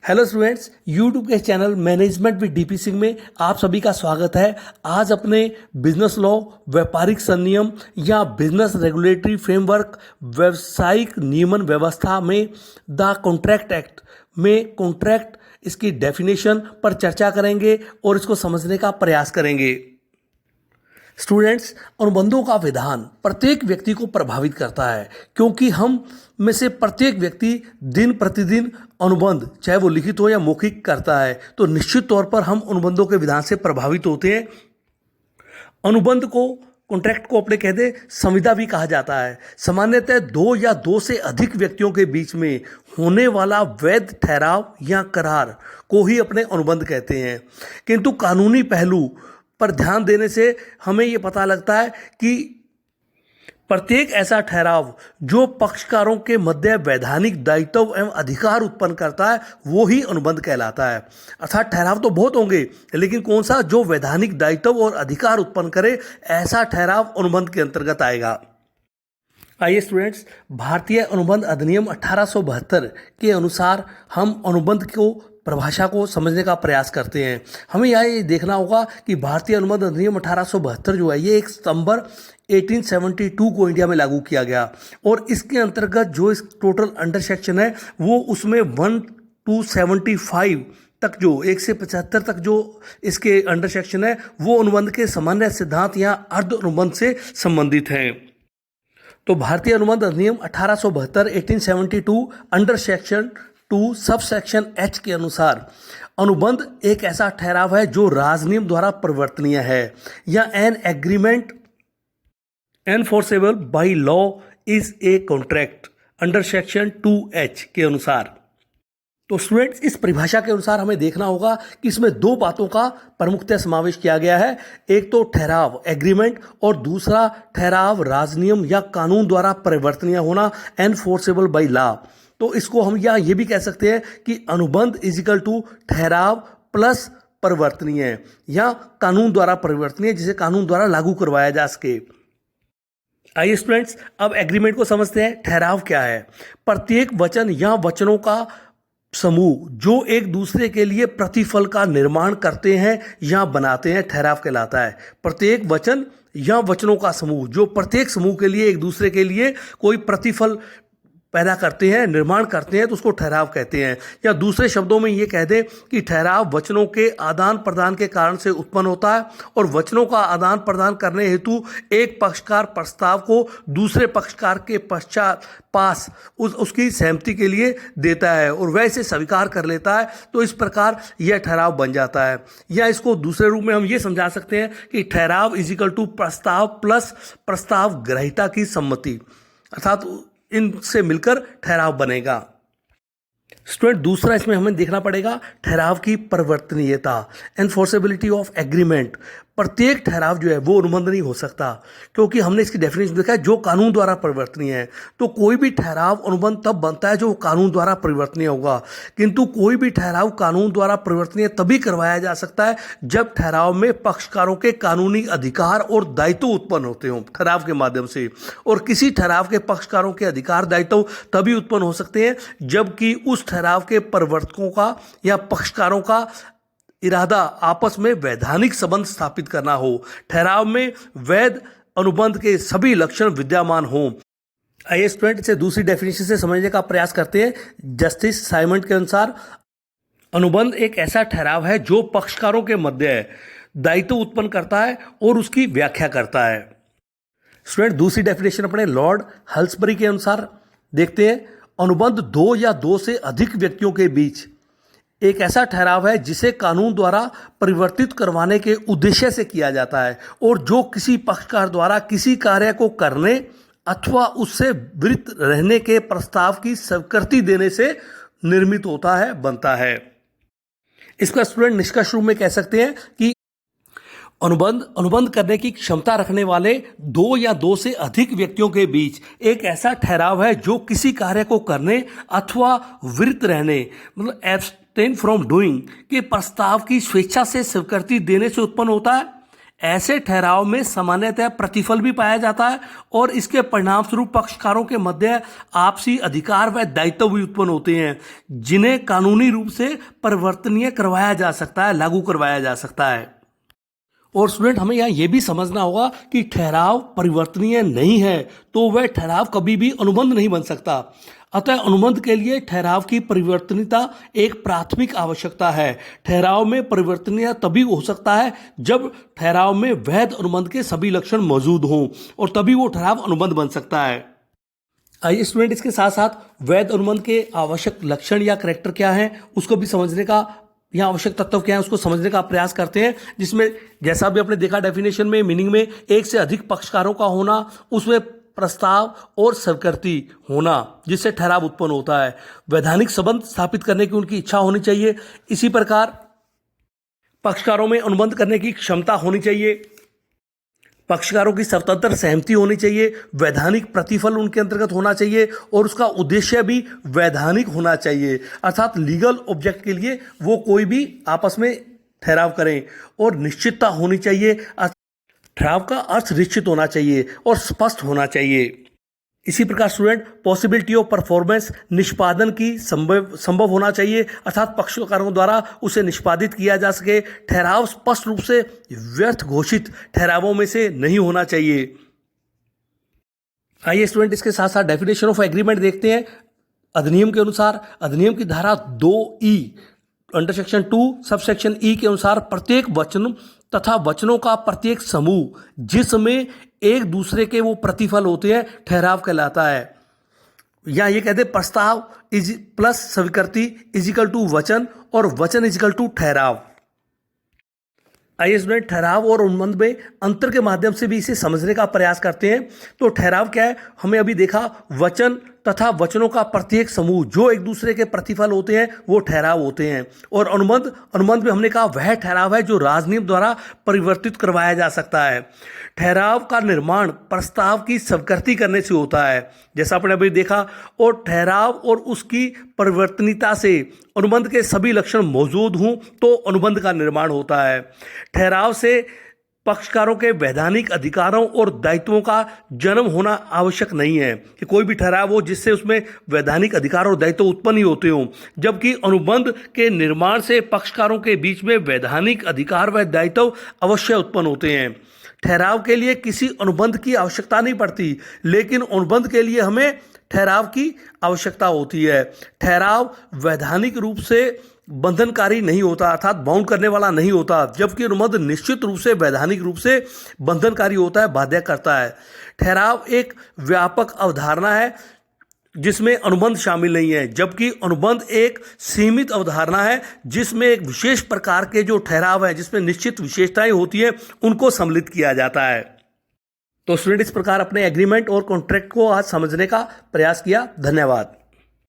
Hello students, YouTube के channel management with DP Singh में आप सभी का स्वागत है। आज अपने बिजनेस लॉ, व्यापारिक संनियम या बिजनेस रेगुलेटरी फ्रेमवर्क, व्यावसायिक नियमन व्यवस्था में द कॉन्ट्रैक्ट एक्ट में कॉन्ट्रैक्ट, इसकी डेफिनेशन पर चर्चा करेंगे और इसको समझने का प्रयास करेंगे। स्टूडेंट्स, अनुबंधों का विधान प्रत्येक व्यक्ति को प्रभावित करता है, क्योंकि हम में से प्रत्येक व्यक्ति दिन प्रतिदिन अनुबंध, चाहे वो लिखित हो या मौखिक, करता है। तो निश्चित तौर पर हम अनुबंधों के विधान से प्रभावित होते हैं। अनुबंध को, कॉन्ट्रैक्ट को अपने कहते संविदा भी कहा जाता है। सामान्यतः दो या दो से अधिक व्यक्तियों के बीच में होने वाला वैध ठहराव या करार को ही अपने अनुबंध कहते हैं। किंतु कानूनी पहलू पर ध्यान देने से हमें ये पता लगता है कि प्रत्येक ऐसा ठहराव जो पक्षकारों के मध्य वैधानिक दायित्व एवं अधिकार उत्पन्न करता है वो ही अनुबंध कहलाता है। अर्थात ठहराव तो बहुत होंगे, लेकिन कौन सा जो वैधानिक दायित्व और अधिकार उत्पन्न करे, ऐसा ठहराव अनुबंध के अंतर्गत आएगा। आइए स्टूडेंट्स, भारतीय अनुबंध अधिनियम 1872 के अनुसार हम अनुबंध को, परिभाषा को समझने का प्रयास करते हैं। हमें यहाँ ये देखना होगा कि भारतीय अनुबंध अधिनियम 1872 जो है, ये 1 सितंबर 1872 को इंडिया में लागू किया गया और इसके अंतर्गत जो इस टोटल अंडर सेक्शन है वो उसमें 1 to 75 तक, जो 1 से 75 तक जो इसके अंडर सेक्शन है वो अनुबंध के सामान्य सिद्धांत या अर्ध अनुबंध से संबंधित हैं। तो भारतीय अनुबंध अधिनियम 1872 1872 under section 2 sub section H के अनुसार अनुबंध एक ऐसा ठहराव है जो राजनियम द्वारा परिवर्तनीय है या an agreement enforceable by law is a contract under section 2H के अनुसार। तो स्टूडेंट्स, इस परिभाषा के अनुसार हमें देखना होगा कि इसमें दो बातों का प्रमुखतः समावेश किया गया है। एक तो ठहराव एग्रीमेंट और दूसरा ठहराव राजनियम या कानून द्वारा परिवर्तनीय होना, एनफोर्सेबल बाय लॉ। तो इसको हम यहाँ ये भी कह सकते हैं कि अनुबंध इजिकल टू ठहराव प्लस परिवर्तनीय या कानून द्वारा परिवर्तनीय, जिसे कानून द्वारा लागू करवाया जा सके। आइए स्टूडेंट्स, अब एग्रीमेंट को समझते हैं। ठहराव क्या है? प्रत्येक वचन या वचनों का समूह जो एक दूसरे के लिए प्रतिफल का निर्माण करते हैं या बनाते हैं, ठहराव कहलाता है। प्रत्येक वचन या वचनों का समूह जो प्रत्येक समूह के लिए एक दूसरे के लिए कोई प्रतिफल पैदा करते हैं, निर्माण करते हैं, तो उसको ठहराव कहते हैं। या दूसरे शब्दों में ये कह दें कि ठहराव वचनों के आदान प्रदान के कारण से उत्पन्न होता है और वचनों का आदान प्रदान करने हेतु एक पक्षकार प्रस्ताव को दूसरे पक्षकार के पास उसकी सहमति के लिए देता है और वह इसे स्वीकार कर लेता है, तो इस प्रकार यह ठहराव बन जाता है। या इसको दूसरे रूप में हम ये समझा सकते हैं कि ठहराव इजिकल टू प्रस्ताव प्लस प्रस्ताव ग्रहीता की सम्मति, अर्थात इनसे मिलकर ठहराव बनेगा। स्टूडेंट, दूसरा इसमें हमें देखना पड़ेगा ठहराव की परिवर्तनीयता, एनफोर्सेबिलिटी ऑफ एग्रीमेंट। प्रत्येक ठहराव जो है वो अनुबंध नहीं हो सकता, क्योंकि हमने इसकी डेफिनेशन देखा है जो कानून द्वारा परिवर्तनीय है। तो कोई भी ठहराव अनुबंध तब बनता है जो कानून द्वारा परिवर्तनीय होगा, किंतु कोई भी ठहराव कानून द्वारा परिवर्तनीय तभी करवाया जा सकता है जब ठहराव में पक्षकारों के कानूनी अधिकार और दायित्व उत्पन्न होते हों ठहराव के माध्यम से। और किसी ठहराव के पक्षकारों के अधिकार दायित्व तभी उत्पन्न हो सकते हैं जबकि उस ठहराव के प्रवर्तकों का या पक्षकारों का इरादा आपस में वैधानिक संबंध स्थापित करना हो, ठहराव में वैध अनुबंध के सभी लक्षण विद्यमान हों। आइए स्टूडेंट, इसे दूसरी डेफिनेशन से समझने का प्रयास करते हैं। जस्टिस साइमंड के अनुसार अनुबंध एक ऐसा ठहराव है जो पक्षकारों के मध्य दायित्व उत्पन्न करता है और उसकी व्याख्या करता है। स्टूडेंट, दूसरी डेफिनेशन अपने लॉर्ड हल्सबरी के अनुसार देखते हैं। अनुबंध दो या दो से अधिक व्यक्तियों के बीच एक ऐसा ठहराव है जिसे कानून द्वारा परिवर्तित करवाने के उद्देश्य से किया जाता है और जो किसी पक्षकार द्वारा किसी कार्य को करने अथवा उससे विरत रहने के प्रस्ताव की स्वीकृति देने से निर्मित होता है, बनता है। इसका स्टूडेंट निष्कर्ष रूप में कह सकते हैं कि अनुबंध करने की क्षमता रखने वाले दो या दो से अधिक व्यक्तियों के बीच एक ऐसा ठहराव है जो किसी कार्य को करने अथवा विरत रहने, मतलब एब्सटेन फ्रॉम डूइंग, के प्रस्ताव की स्वेच्छा से स्वीकृति देने से उत्पन्न होता है। ऐसे ठहराव में सामान्यतः प्रतिफल भी पाया जाता है और इसके परिणाम स्वरूप पक्षकारों के मध्य आपसी अधिकार व दायित्व भी उत्पन्न होते हैं, जिन्हें कानूनी रूप से परिवर्तनीय करवाया जा सकता है, लागू करवाया जा सकता है। और स्टूडेंट, हमें यहाँ ये भी समझना होगा कि ठहराव परिवर्तनीय नहीं है तो वह ठहराव कभी भी अनुबंध नहीं बन सकता। अतः अनुबंध के लिए ठहराव की परिवर्तनीयता एक प्राथमिक आवश्यकता है। ठहराव में परिवर्तनीय तभी हो सकता है जब ठहराव में वैध अनुबंध के सभी लक्षण मौजूद हों और तभी वो ठहराव अनुबंध बन सकता है। आइए स्टूडेंट, इसके साथ साथ वैध अनुबंध के आवश्यक लक्षण या कैरेक्टर क्या हैं उसको भी समझने का, यहाँ आवश्यक तत्व क्या है उसको समझने का प्रयास करते हैं, जिसमें जैसा भी आपने देखा डेफिनेशन में, मीनिंग में, एक से अधिक पक्षकारों का होना, उसमें प्रस्ताव और स्वीकृति होना जिससे ठहराव उत्पन्न होता है, वैधानिक संबंध स्थापित करने की उनकी इच्छा होनी चाहिए, इसी प्रकार पक्षकारों में अनुबंध करने की क्षमता होनी चाहिए, पक्षकारों की स्वतंत्र सहमति होनी चाहिए, वैधानिक प्रतिफल उनके अंतर्गत होना चाहिए और उसका उद्देश्य भी वैधानिक होना चाहिए, अर्थात लीगल ऑब्जेक्ट के लिए वो कोई भी आपस में ठहराव करें, और निश्चितता होनी चाहिए, ठहराव का अर्थ निश्चित होना चाहिए और स्पष्ट होना चाहिए। इसी प्रकार स्टूडेंट, पॉसिबिलिटी ऑफ परफॉर्मेंस, निष्पादन की संभव होना चाहिए, अर्थात पक्षकारों द्वारा उसे निष्पादित किया जा सके। ठहराव स्पष्ट रूप से व्यर्थ घोषित ठहरावों में से नहीं होना चाहिए। आइए स्टूडेंट, इसके साथ साथ डेफिनेशन ऑफ एग्रीमेंट देखते हैं। अधिनियम के अनुसार, अधिनियम की धारा 2E under section 2 subsection E के अनुसार प्रत्येक वचन तथा वचनों का प्रत्येक समूह जिसमें एक दूसरे के वो प्रतिफल होते हैं ठहराव कहलाता है। या ये कहते हैं प्रस्ताव इज प्लस स्वीकृति इजिकल टू वचन और वचन इजिकल टू ठहराव। आइए स्टूडेंट, ठहराव और अनुबंध में अंतर के माध्यम से भी इसे समझने का प्रयास करते हैं। तो ठहराव क्या है, हमें अभी देखा, वचन तथा वचनों का प्रत्येक समूह जो एक दूसरे के प्रतिफल होते हैं वो ठहराव होते हैं। और अनुबंध में हमने कहा वह ठहराव है जो राजनियम द्वारा परिवर्तित करवाया जा सकता है। ठहराव का निर्माण प्रस्ताव की स्वीकृति करने से होता है, जैसा आपने अभी देखा, और ठहराव और उसकी परिवर्तनीयता से अनुबंध के सभी लक्षण मौजूद हों तो अनुबंध का निर्माण होता है। ठहराव से पक्षकारों के वैधानिक अधिकारों और दायित्वों का जन्म होना आवश्यक नहीं है कि कोई भी ठहराव हो जिससे उसमें वैधानिक अधिकार और दायित्व उत्पन्न ही होते हों, जबकि अनुबंध के निर्माण से पक्षकारों के बीच में वैधानिक अधिकार व दायित्व अवश्य उत्पन्न होते हैं। ठहराव के लिए किसी अनुबंध की आवश्यकता नहीं पड़ती, लेकिन अनुबंध के लिए हमें ठहराव की आवश्यकता होती है। ठहराव वैधानिक रूप से बंधनकारी नहीं होता, अर्थात बाउंड करने वाला नहीं होता, जबकि अनुबंध निश्चित रूप से वैधानिक रूप से बंधनकारी होता है, बाध्य करता है। ठहराव एक व्यापक अवधारणा है जिसमें अनुबंध शामिल नहीं है, जबकि अनुबंध एक सीमित अवधारणा है जिसमें एक विशेष प्रकार के जो ठहराव है जिसमें निश्चित विशेषताएं होती हैं उनको सम्मिलित किया जाता है। तो स्टूडेंट, इस प्रकार अपने एग्रीमेंट और कॉन्ट्रैक्ट को आज समझने का प्रयास किया। धन्यवाद।